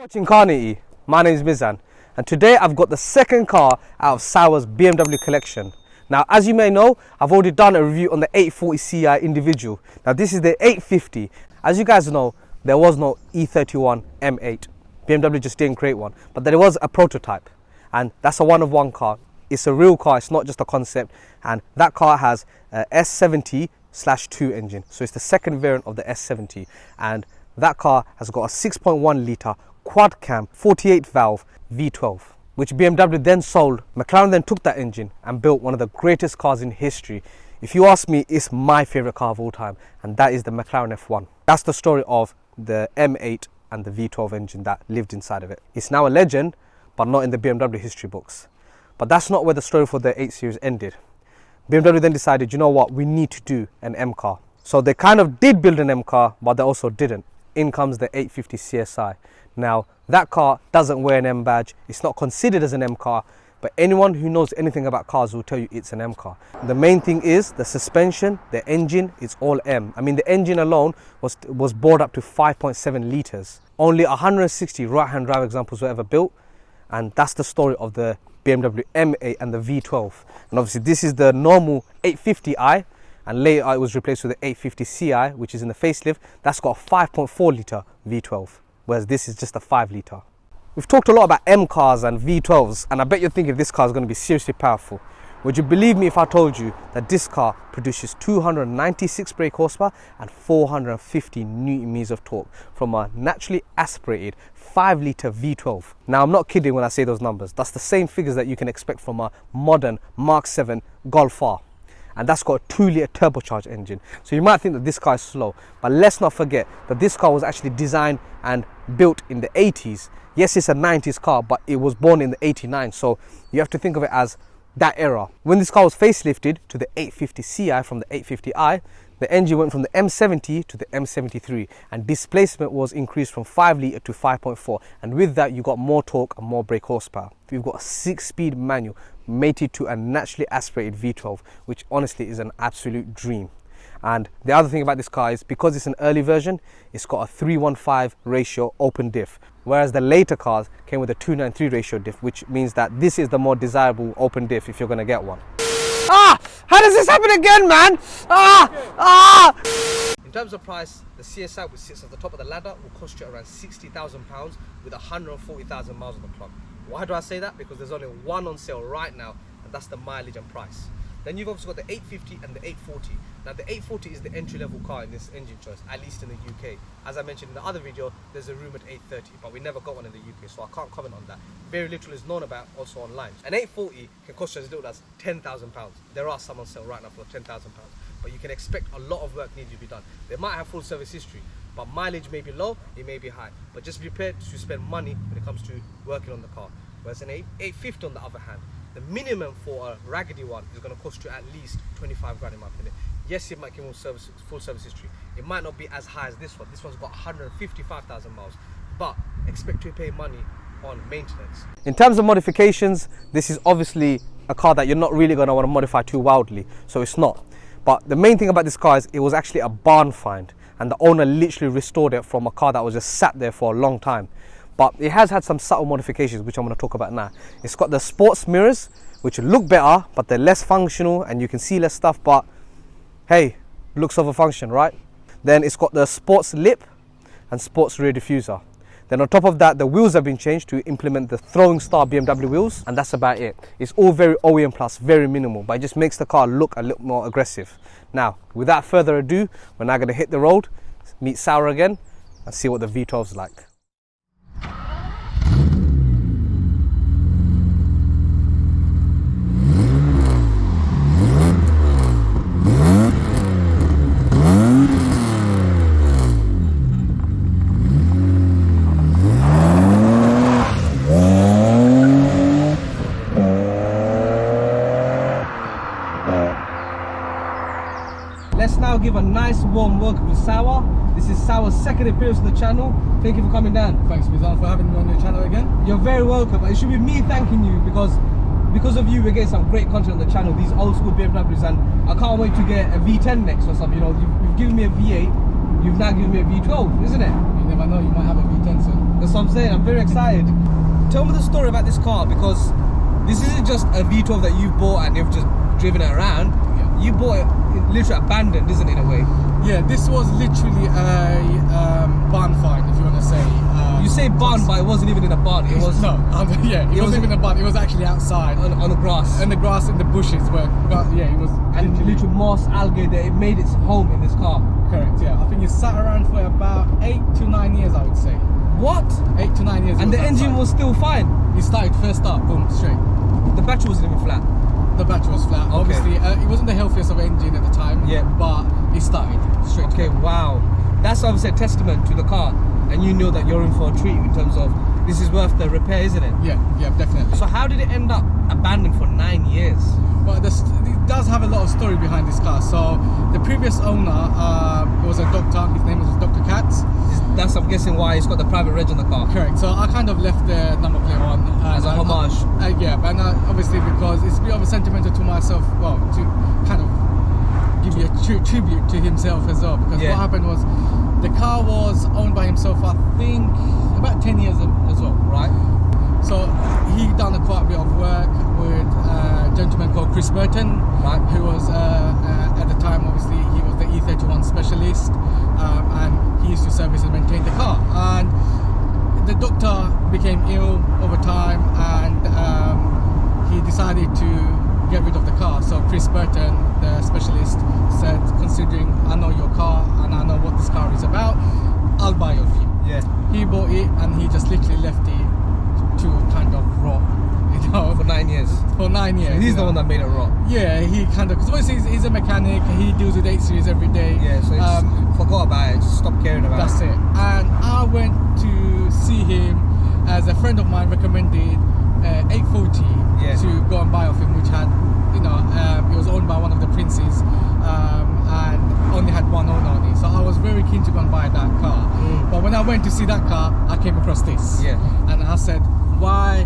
Watching Car Nitty. My name is Mizan, and today I've got the second car out of Sauer's BMW collection. Now, as you may know, I've already done a review on the 840 Ci individual. Now, this is the 850. As you guys know, there was no E31 M8. BMW just didn't create one, but there was a prototype, and that's a one-of-one car. It's a real car, it's not just a concept, and that car has a S70/2 engine. So it's the second variant of the S70, and that car has got a 6.1 litre quad cam 48 valve V12, which BMW then sold. McLaren then took that engine and built one of the greatest cars in history. If you ask me, it's my favourite car of all time, and that is the McLaren F1. That's the story of the M8 and the V12 engine that lived inside of it. It's now a legend, but not in the BMW history books. But that's not where the story for the 8 Series ended. BMW then decided, you know what, we need to do an M car. So they kind of did build an M car, but they also didn't. In comes the 850 CSI. Now, that car doesn't wear an M badge. It's not considered as an M car, but anyone who knows anything about cars will tell you it's an M car. The main thing is the suspension, the engine, it's all M. I mean, the engine alone was bored up to 5.7 litres. Only 160 right-hand drive examples were ever built, and that's the story of the BMW M8 and the V12. And obviously this is the normal 850i, and later it was replaced with the 850 Ci, which is in the facelift. That's got a 5.4 litre V12, whereas this is just a 5 litre. We've talked a lot about M cars and V12s, and I bet you're thinking this car is going to be seriously powerful. Would you believe me if I told you that this car produces 296 brake horsepower and 450 Newton meters of torque from a naturally aspirated 5 litre V12? Now, I'm not kidding when I say those numbers. That's the same figures that you can expect from a modern Mark 7 Golf R. And that's got a 2 litre turbocharged engine. So you might think that this car is slow, but let's not forget that this car was actually designed and built in the 80s. Yes, it's a 90s car, but it was born in the 89, so you have to think of it as that era. When this car was facelifted to the 850 Ci from the 850i, the engine went from the M70 to the M73, and displacement was increased from 5 litre to 5.4, and with that you got more torque and more brake horsepower. We've got a 6-speed manual mated to a naturally aspirated V12, which honestly is an absolute dream. And the other thing about this car is, because it's an early version, it's got a 3:1:5 ratio open diff, whereas the later cars came with a 2:93 ratio diff, which means that this is the more desirable open diff if you're going to get one. How does this happen again, man? In terms of price, the CSI, which sits at the top of the ladder, will cost you around £60,000 with 140,000 miles on the clock. Why do I say that? Because there's only one on sale right now, and that's the mileage and price. Then you've also got the 850 and the 840. Now, the 840 is the entry-level car in this engine choice, at least in the UK. As I mentioned in the other video, there's a rumoured 830, but we never got one in the UK, so I can't comment on that. Very little is known about also online. An 840 can cost you as little as £10,000. There are some on sale right now for £10,000, but you can expect a lot of work needs to be done. They might have full service history, but mileage may be low, it may be high. But just be prepared to spend money when it comes to working on the car. Whereas an 850 on the other hand, the minimum for a raggedy one is going to cost you at least 25 grand in my opinion. Yes, it might give you full service history. It might not be as high as this one. This one's got 155,000 miles, but expect to pay money on maintenance. In terms of modifications, this is obviously a car that you're not really going to want to modify too wildly, so it's not. But the main thing about this car is it was actually a barn find, and the owner literally restored it from a car that was just sat there for a long time. But it has had some subtle modifications, which I'm going to talk about now. It's got the sports mirrors, which look better, but they're less functional and you can see less stuff, but hey, looks over function, right? Then it's got the sports lip and sports rear diffuser. Then on top of that, the wheels have been changed to implement the throwing star BMW wheels, and that's about it. It's all very OEM plus, very minimal, but it just makes the car look a little more aggressive. Now, without further ado, we're now going to hit the road, meet Sauer again, and see what the V12's like. Let's now give a nice warm welcome to Sauer. This is Sauer's second appearance on the channel. Thank you for coming down. Thanks, Mizan, for having me on your channel again. You're very welcome. It should be me thanking you because of you we're getting some great content on the channel, these old school BMWs, and I can't wait to get a V10 next or something. You know, you've given me a V8, you've now given me a V12, isn't it? You never know, you might have a V10 soon. That's what I'm saying. I'm very excited. Tell me the story about this car, because this isn't just a V12 that you bought and you've just driven it around. Yeah. You bought it literally abandoned, isn't it, in a way? Yeah, this was literally a barn find, if you want to say. You say barn, but it wasn't even in a barn. It was no, yeah, it wasn't even a barn. It was actually outside on the grass. in the grass, in the bushes. Where, yeah, it was. And literally moss, algae, that it made its home in this car. Correct. Yeah, I think it sat around for about 8 to 9 years, I would say. What? 8 to 9 years. And the engine was still fine. It started first up, boom, straight. The battery wasn't even flat. The battery was flat. Okay. Obviously, it wasn't the healthiest of engine at the time. Yeah. But it started straight. Okay, wow. That's obviously a testament to the car, and you know that you're in for a treat in terms of this is worth the repair, isn't it? Yeah, definitely. So how did it end up abandoned for 9 years? Well, it does have a lot of story behind this car. So the previous owner was a doctor. His name was Dr. Katz. That's, I'm guessing, why it's got the private reg on the car. Correct. So I kind of left the number plate on As a homage. Yeah, and obviously because it's a bit of a sentimental to myself. Well, to kind of give you a tribute to himself as well. Because what happened was the car was owned by himself, I think, about 10 years as well. Right. So he done quite a bit of work with a gentleman called Chris Burton, right, who was at the time, obviously, he was the E31 specialist, and he used to service and maintain the car. And the doctor became ill over time, and he decided to get rid of the car. So Chris Burton, the specialist, said, considering I know your car and I know what this car is about, I'll buy it off you. Yeah. He bought it and he just literally left it to kind of rot, you know. For 9 years. For 9 years. So he's the one that made it rot. Yeah, he kind of, because obviously he's a mechanic, he deals with 8 Series every day. Yeah, so he just forgot about it, just stopped caring about that's it. That's it. And I went to see him as a friend of mine recommended 840 to go and buy off him, which had, you know, it was owned by one of the princes, and only had one owner on it. So I was very keen to go and buy that car. But when I went to see that car, I came across this. Yeah. And I said, why,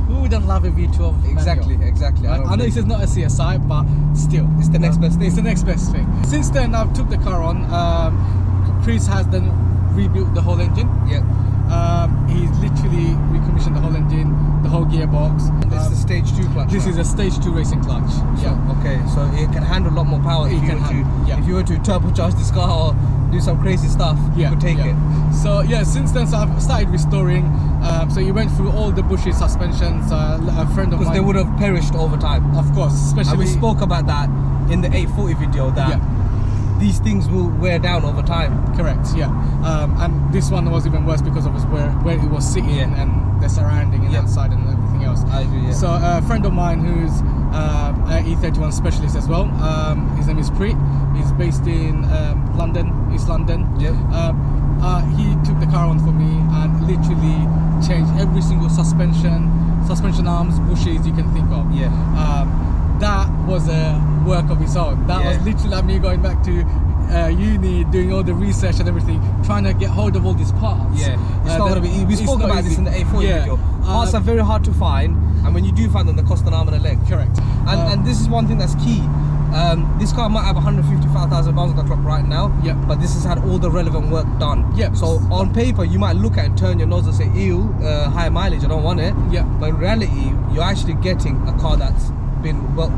who wouldn't love a V12 Exactly, manual? exactly. I know this is not a CSI, but still. It's the next best thing. It's the next best thing. Since then, I've took the car on. Chris has then rebuilt the whole engine. Yeah. He's literally recommissioned the whole engine, the whole gearbox. And this is the stage 2 clutch. This is a stage 2 racing clutch. So, okay, so it can handle a lot more power if you were to turbocharge this car or do some crazy stuff, you could take it. So yeah, since then, so I've started restoring. So you went through all the bushy suspensions. A friend of mine, because they would have perished over time. Of course, especially. And we spoke about that in the 840 video, that these things will wear down over time. Correct, yeah. And this one was even worse because of where it was sitting and the surrounding and outside and everything else. I agree, yeah. So a friend of mine who's an E31 specialist as well, his name is Preet. He's based in London, East London. Yep. He took the car on for me and literally changed every single suspension arms, bushes you can think of. Yeah. That was a work of its own. That was literally like me going back to uni, doing all the research and everything, trying to get hold of all these parts. Yeah, it's not going to be easy. We spoke about this in the 840 video. Parts are very hard to find, and when you do find them, they cost an arm and a leg. Correct. And this is one thing that's key. This car might have 155,000 miles on the clock right now, but this has had all the relevant work done. So on paper, you might look at it and turn your nose and say, ew, high mileage, I don't want it. But in reality, you're actually getting a car that's been well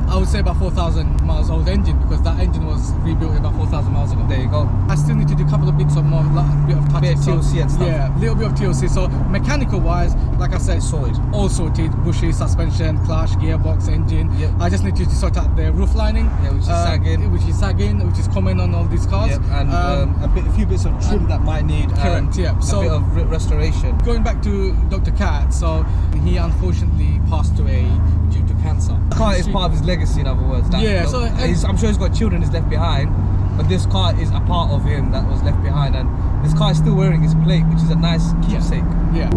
I would say about 4,000 miles old engine, because that engine was rebuilt about 4,000 miles ago. There you go. I still need to do a couple of bits of more, bit of touches. Bit of TLC and stuff. Yeah, a little bit of TLC. So mechanical wise, like I said, sorted. All sorted. Bushy, suspension, clutch, gearbox, engine. I just need to sort out the roof lining. Which is sagging. Which is common on all these cars. And a few bits of trim that might need correct. So a bit of restoration. Going back to Dr. Katz, so he unfortunately passed away due to cancer. The car is part of his legacy, in other words. So I'm sure he's got children he's left behind, but this car is a part of him that was left behind, and this car is still wearing his plate, which is a nice keepsake. Yeah.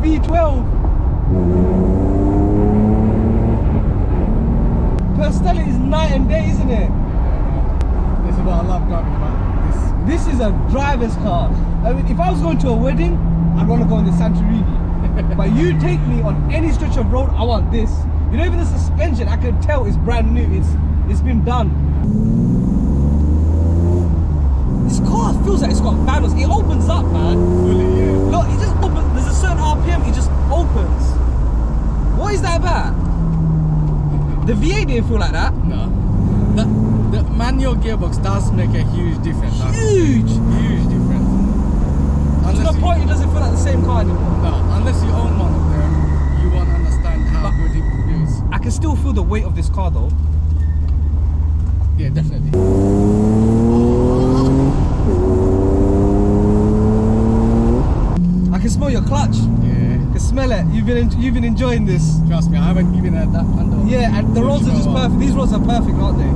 V12. a driver's car. I mean, if I was going to a wedding, I'd want to go in the Santorini. But you take me on any stretch of road, I want this. You know, even the suspension, I can tell it's brand new. It's been done. This car feels like it's got valves. It opens up, man. Fully, yeah. Look, it just opens. There's a certain RPM. It just opens. What is that about? The V8 didn't feel like that. No. The manual gearbox does make a huge difference. Huge difference. To the point, it doesn't feel like the same car anymore. No, unless you own one of them, you won't understand how good it feels. I can still feel the weight of this car though. Yeah, definitely. I can smell your clutch. Yeah. I can smell it. You've been enjoying this. Trust me, I haven't given it that handle. Yeah, and the roads are just perfect. These roads are perfect, aren't they?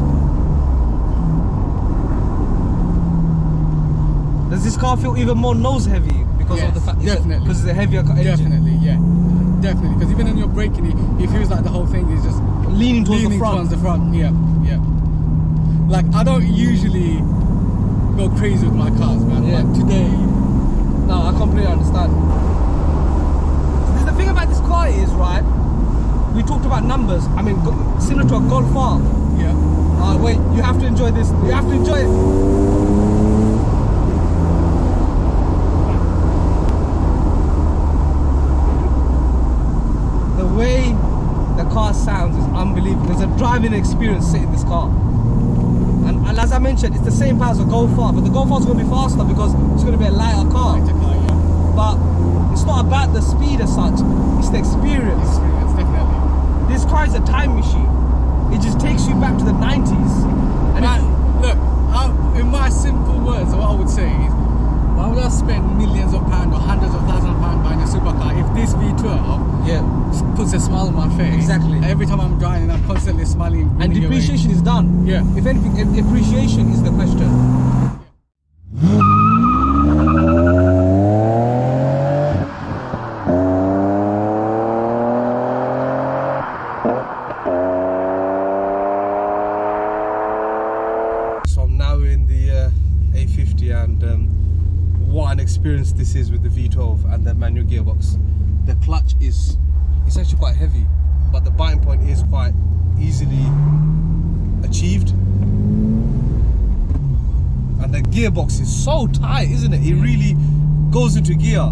Does this car feel even more nose heavy because of the fact definitely because it's a heavier engine? Definitely, yeah, definitely. Because even when you're braking, it feels like the whole thing is just leaning towards the front. Yeah, yeah. Like I don't usually go crazy with my cars, man. Yeah. But today, no, I completely understand. The thing about this car is, right? We talked about numbers. I mean, similar to a Golf R. yeah. Wait, you have to enjoy this. You have to enjoy it. The way the car sounds is unbelievable. There's a driving experience sitting in this car. And as I mentioned, it's the same power as a Golf R, but the Golf R is going to be faster because it's going to be a lighter car. Yeah. But it's not about the speed as such, it's the experience. Experience, definitely. This car is a time machine. It just takes you back to the 90s. And Man, look, in my simple words, what I would say is, why would I spend millions of pounds or hundreds of thousands of pounds buying a supercar if this V12 puts a smile on my face? Exactly. Every time I'm driving, I'm constantly smiling. And depreciation is done. Yeah. If anything, appreciation is the question. So I'm now in the A50 and what an experience this is with the V12 and the manual gearbox. The clutch it's actually quite heavy, but the biting point is quite easily achieved. And the gearbox is so tight, isn't it? It really goes into gear.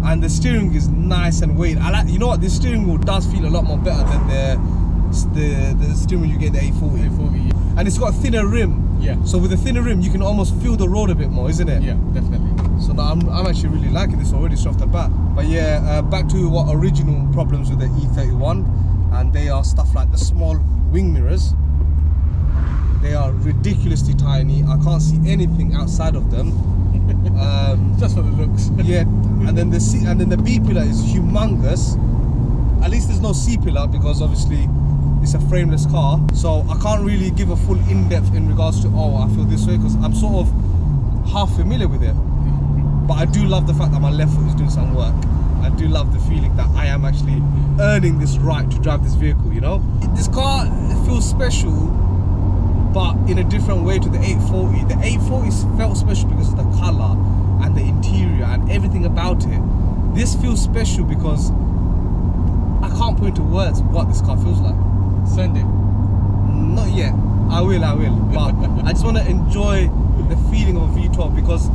And the steering is nice and weighted. I like, you know what, the steering wheel does feel a lot more better than the steering wheel you get in the A40. And it's got a thinner rim. Yeah. So with a thinner rim, you can almost feel the road a bit more, isn't it? Yeah, definitely. So now I'm actually really liking this already straight off the bat. But yeah, back to what original problems with the E31, and they are stuff like the small wing mirrors. They are ridiculously tiny. I can't see anything outside of them. Just for the looks. Yeah, and then the B pillar is humongous. At least there's no C pillar because obviously it's a frameless car. So I can't really give a full in-depth in regards to I feel this way because I'm sort of half familiar with it. But I do love the fact that my left foot is doing some work. I do love the feeling that I am actually earning this right to drive this vehicle, you know? This car feels special, but in a different way to the 840. The 840 felt special because of the colour and the interior and everything about it. This feels special because I can't put into words what this car feels like. Send it. Not yet. I will. But I just want to enjoy the feeling of a V12 because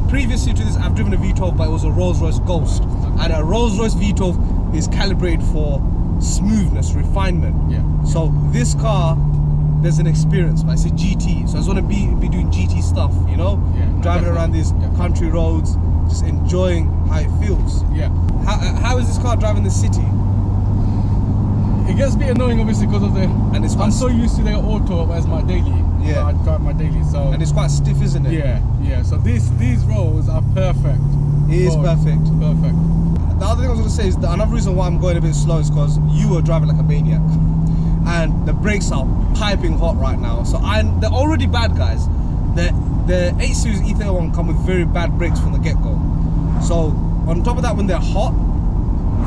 previously to this, I've driven a V12, but it was a Rolls-Royce Ghost. And a Rolls-Royce V12 is calibrated for smoothness, refinement. Yeah. So this car, there's an experience, but it's a GT. So I just want to be doing GT stuff, you know? Yeah, driving around these country roads, just enjoying how it feels. Yeah. How is this car driving the city? It gets a bit annoying obviously because of I'm so used to the auto as my daily. Yeah. So I drive my daily, so. And it's quite stiff, isn't it? Yeah. So these roads are perfect. It is perfect. Perfect. The other thing I was going to say is that another reason why I'm going a bit slow is because you were driving like a maniac. And the brakes are piping hot right now. So they're already bad, guys. The 8 Series E31 come with very bad brakes from the get-go. So on top of that, when they're hot,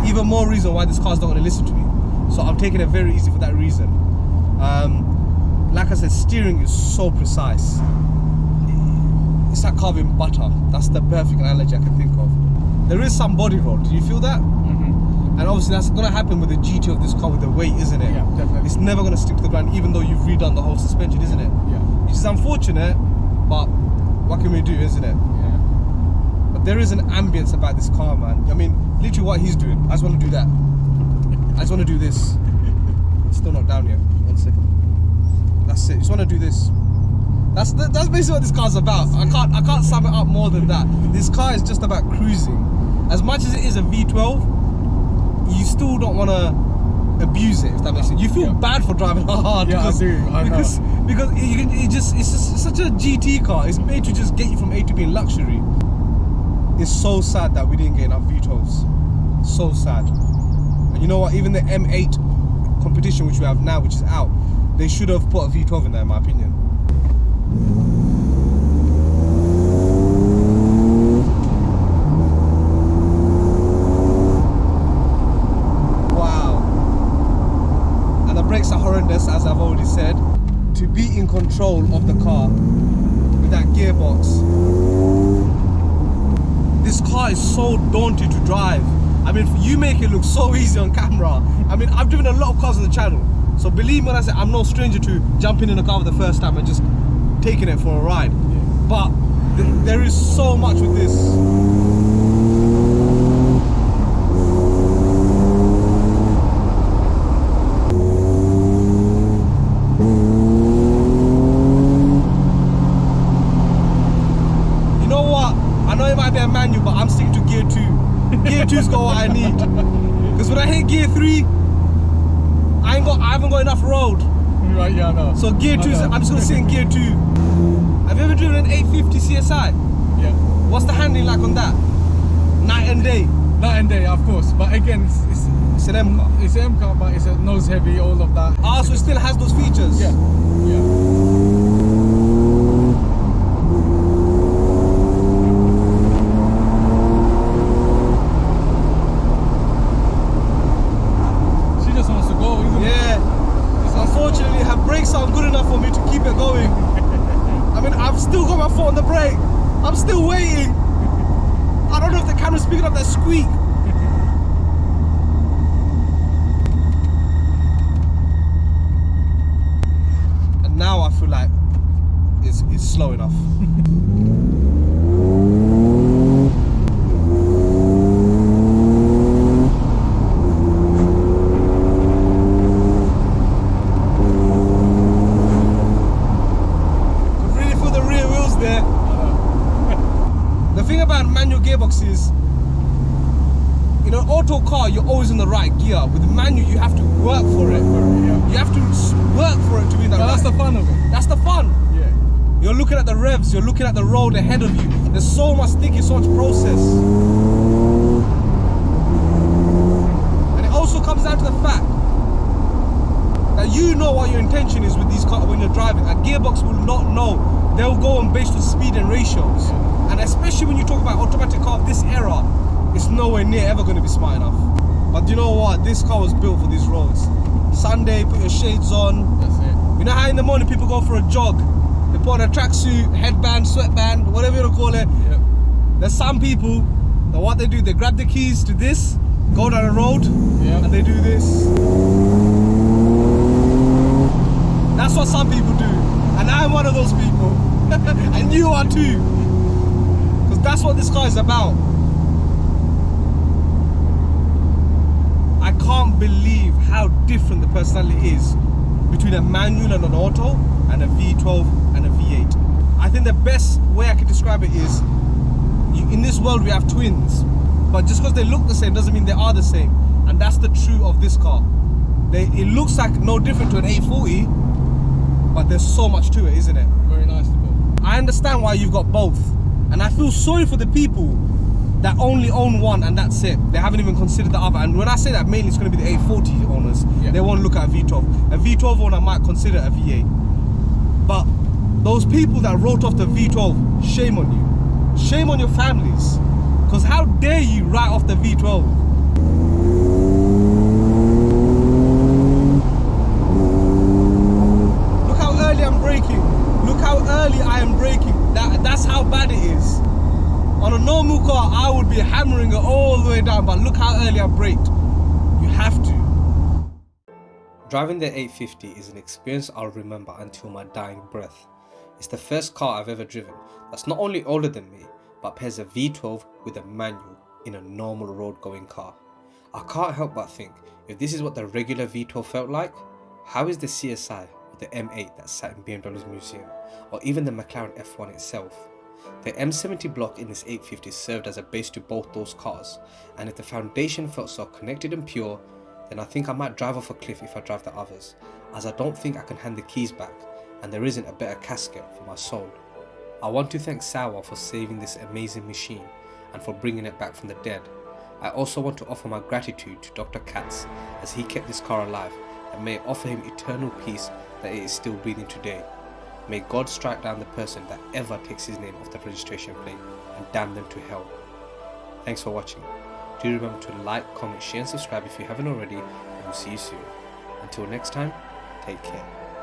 even more reason why this car's not going to listen to me. So I'm taking it very easy for that reason. Like I said, steering is so precise. it's like carving butter. That's the perfect analogy I can think of. There is some body roll. Do you feel that? And obviously that's gonna happen with the GT of this car with the weight, isn't it? Yeah, definitely. It's never gonna stick to the ground, even though you've redone the whole suspension, isn't it? Yeah. Which is unfortunate, but what can we do, isn't it? Yeah. But there is an ambience about this car, man. I mean, literally what he's doing. I just want to do that. I just want to do this. It's still not down yet. 1 second. That's it. Just want to do this. That's basically what this car's about. I can't sum it up more than that. This car is just about cruising. As much as it is a V12, you still don't want to abuse it, if that makes sense. You feel bad for driving hard. Yeah, because, I do. I know. Because it's just such a GT car. It's made to just get you from A to B in luxury. It's so sad that we didn't get enough V12s. So sad. And you know what? Even the M8 competition, which we have now, which is out, they should have put a V12 in there, in my opinion. Wow. And the brakes are horrendous, as I've already said. To be in control of the car with that gearbox, this car is so daunting to drive. I mean, you make it look so easy on camera. I mean, I've driven a lot of cars on the channel, so believe me when I say I'm no stranger to jumping in a car for the first time and just taking it for a ride. Yeah. But there is so much with this. You know what? I know it might be a manual, but I'm sticking to gear 2. Gear 2's got what I need. Because when I hit gear 3, I haven't got enough road. Right, yeah, I know. So gear 2, I'm just gonna sit in gear 2. Have you ever driven an 850 CSI? Yeah. What's the handling like on that? Night and day. Night and day, of course. But again, It's an M car. it's an M car, but it's a nose heavy, all of that. Ah, so it still has those features? Yeah. Yeah. She just wants to go, isn't it? Yeah. Unfortunately, her brakes aren't good enough for me to keep it going. I mean, I've still got my foot on the brake. I'm still waiting. I don't know if the camera's picking up that squeak. And now I feel like it's slow enough. The thing about manual gearboxes, in an auto car, you're always in the right gear. With manual, you have to work for it. You have to work for it to be in the right. That's the fun of it. That's the fun. Yeah. You're looking at the revs, you're looking at the road ahead of you. There's so much thinking, so much process. And it also comes down to the fact that you know what your intention is with these cars when you're driving. A gearbox will not know. They'll go on based on speed and ratios. And especially when you talk about automatic car of this era, it's nowhere near ever going to be smart enough. But you know what? This car was built for these roads. Sunday, put your shades on. That's it. You know how in the morning people go for a jog? They put on a tracksuit, headband, sweatband, whatever you want to call it. Yep. There's some people that what they do, they grab the keys to this, go down the road, Yep. and they do this. That's what some people do. And I'm one of those people. And you are too. Because that's what this car is about. I can't believe how different the personality is between a manual and an auto, and a V12 and a V8. I think the best way I can describe it is, in this world we have twins, but just because they look the same doesn't mean they are the same. And that's the truth of this car. It looks like no different to an 840, but there's so much to it, isn't it? Very nice to go. I understand why you've got both, and I feel sorry for the people that only own one and that's it. They haven't even considered the other. And when I say that, mainly it's going to be the 840 owners. Yeah. They won't look at a V12. A V12 owner might consider a V8. But those people that wrote off the V12, shame on you. Shame on your families. Because how dare you write off the V12? Look how early I'm braking. Look how early I am braking. That's how bad it earlier braked. You have to. Driving the 850 is an experience I'll remember until my dying breath. It's the first car I've ever driven that's not only older than me, but pairs a V12 with a manual in a normal road going car. I can't help but think, if this is what the regular V12 felt like, how is the CSI or the M8 that sat in BMW's museum, or even the McLaren F1 itself? The M70 block in this 850 served as a base to both those cars, and if the foundation felt so connected and pure, then I think I might drive off a cliff if I drive the others, as I don't think I can hand the keys back, and there isn't a better casket for my soul. I want to thank Sawa for saving this amazing machine and for bringing it back from the dead. I also want to offer my gratitude to Dr. Katz, as he kept this car alive, and may it offer him eternal peace that it is still breathing today. May God strike down the person that ever takes his name off the registration plate and damn them to hell. Thanks for watching. Do remember to like, comment, share and subscribe if you haven't already, and we'll see you soon. Until next time, take care.